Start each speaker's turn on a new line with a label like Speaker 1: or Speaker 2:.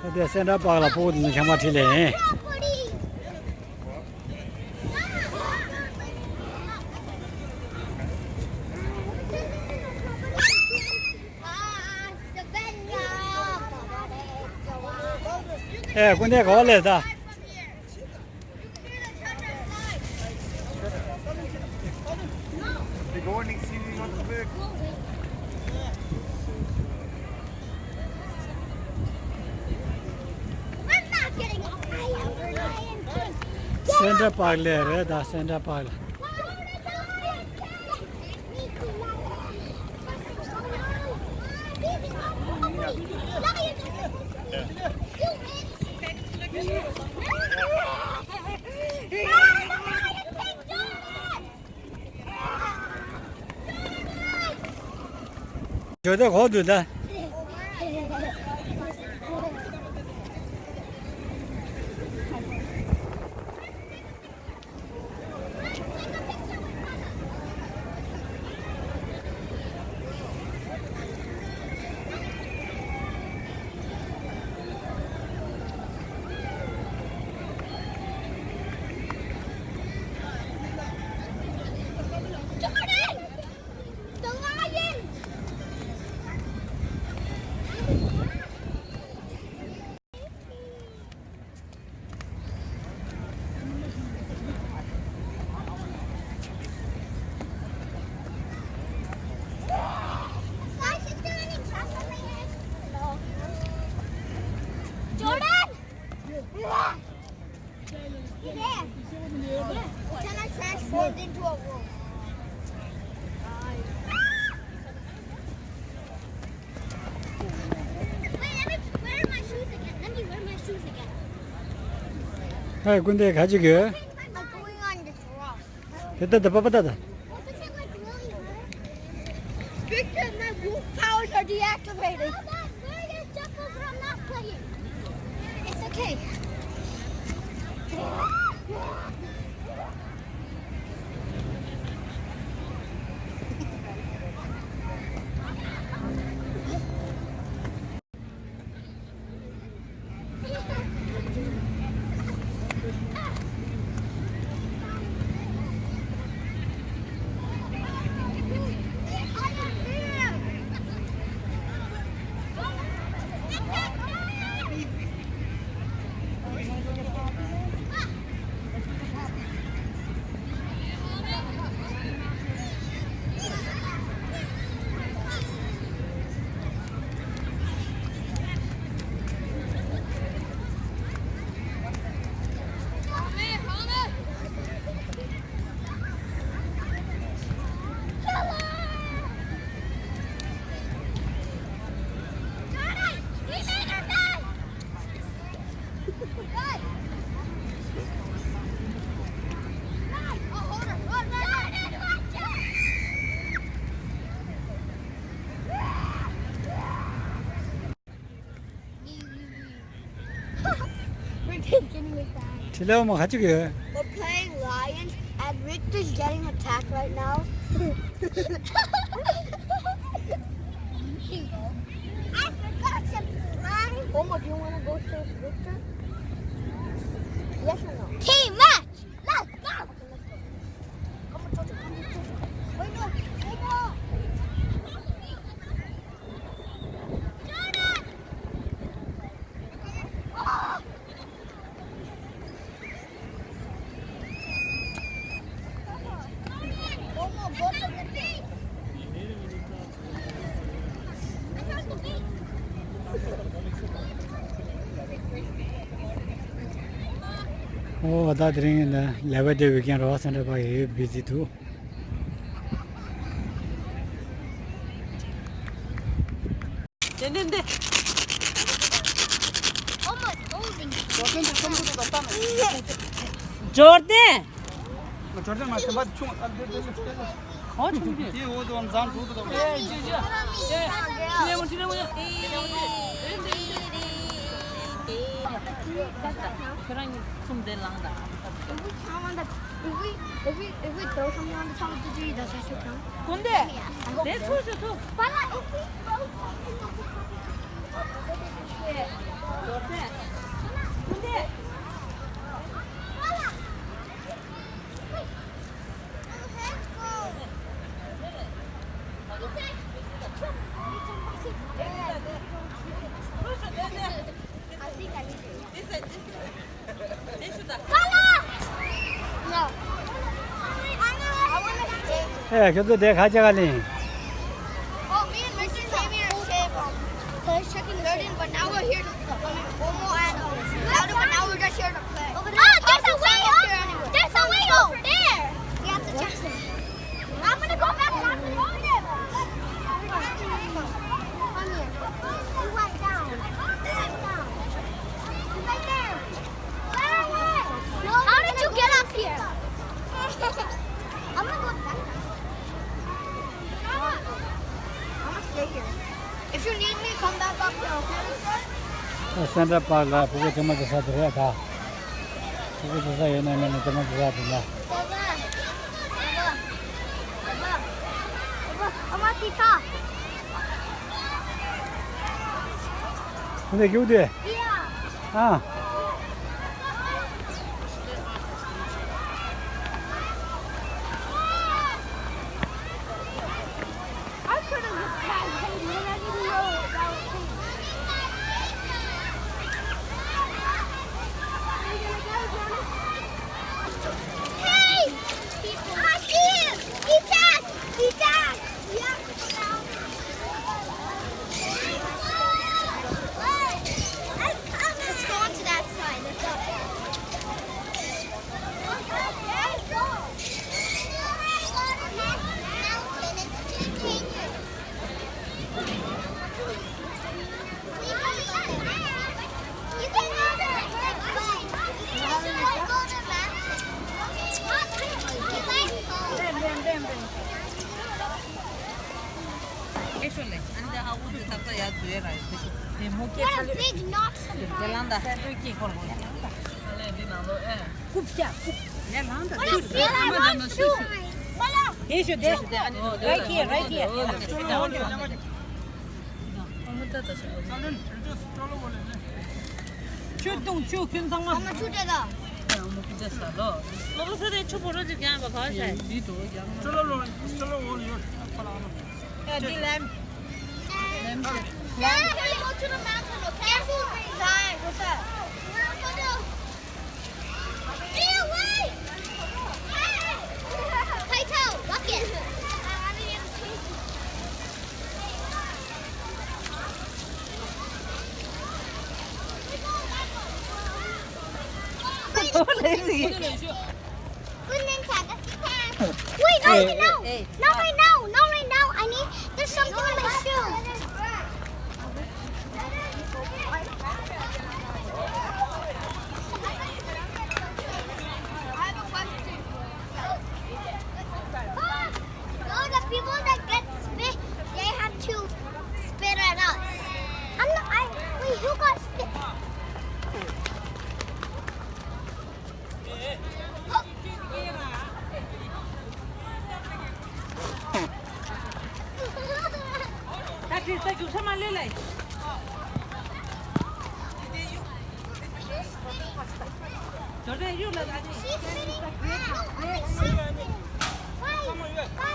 Speaker 1: 근데 센터박을 보거든요. 장마틸에. 예, 근데 걸레다. 센터박 레다 센터박. 저도 거두다.
Speaker 2: Into a room. Wait, let me wear my shoes again. Let me wear my shoes again.
Speaker 1: 아, 근데 가지고
Speaker 2: I'm going on this rock.
Speaker 1: 됐다, 빠빠다.
Speaker 2: Does it like really hurt? Victor, my wolf powers are deactivated. Where are your jumpers when I'm not playing? It's okay. We're just getting attacked.
Speaker 1: til라오면 가지고.
Speaker 2: We're playing Lions, and Victor's getting attacked right now. I forgot something. Oma, do you want to go chase Victor? Yes or no? Team match! Let's go! Come on, Jojo. Wait, no. Oma! Jordan! Oh! Oma, go to the beach!
Speaker 1: Oh, that ring in the level day we can ross and by busy too.
Speaker 3: 됐는데
Speaker 2: Almost holding.
Speaker 3: 조르데
Speaker 1: 저런 맛 좀 총.
Speaker 3: 어 준비
Speaker 1: 이 오도 잔 두도.
Speaker 3: 예 지지야 예 지내보자 그랑 좀 될랑다
Speaker 2: If we throw something on the top of the tree, does that still count?
Speaker 3: 근데 내 소리도 또
Speaker 2: But like, if we throw something on the top of the tree,
Speaker 1: 저도 내 가져갈래.
Speaker 2: Oh, me and Richard came here to save chicken garden, but now we're here to Momo and but now we're just here to play. There's a way up. There's a way over there. We have to just. I'm gonna go back on the road. Come here. You went down. You went down. You right there. How did you get up here? I'm gonna go back. I'm gonna stay here. If you need me, come back up here, okay?
Speaker 1: 센터파크가 보고 정말 조사들이야 다. 보고 조사 연하면 정말 조사된다.
Speaker 2: 엄마 기타.
Speaker 1: 근데 교대.
Speaker 2: 이야.
Speaker 1: 아.
Speaker 2: I could have just passed him, and I didn't know that was him. Hey! I see him! He's back! He's back! Yeah. Let's go on to that side. Let's go.
Speaker 3: Actually, and the house is up there. The monkey
Speaker 2: What a big knot.
Speaker 3: Yolanda. Kupja. Yolanda.
Speaker 2: What a big knot.
Speaker 3: Right here, right here. 출동 출 근상만.
Speaker 2: 엄마 초대다.
Speaker 3: 너무 부졌어. 너무 세대 초보를 그냥 봐 가서. 니도 양. 야, 니 램.
Speaker 2: Yeah, we go to the mountain, okay? Careful, Zai. What's that? Stay away! Kaito, bucket. Wait, no,
Speaker 1: Hey,
Speaker 2: no. Not right now. Not right now. I need. There's something in my shoe. No, the people that get spit, they have to spit at us. I'm not. Wait, who got spit?
Speaker 3: 다 됐어. 주사만 내래. 저래 이리로 나가지.
Speaker 2: She's spitting. She's spitting. Wait,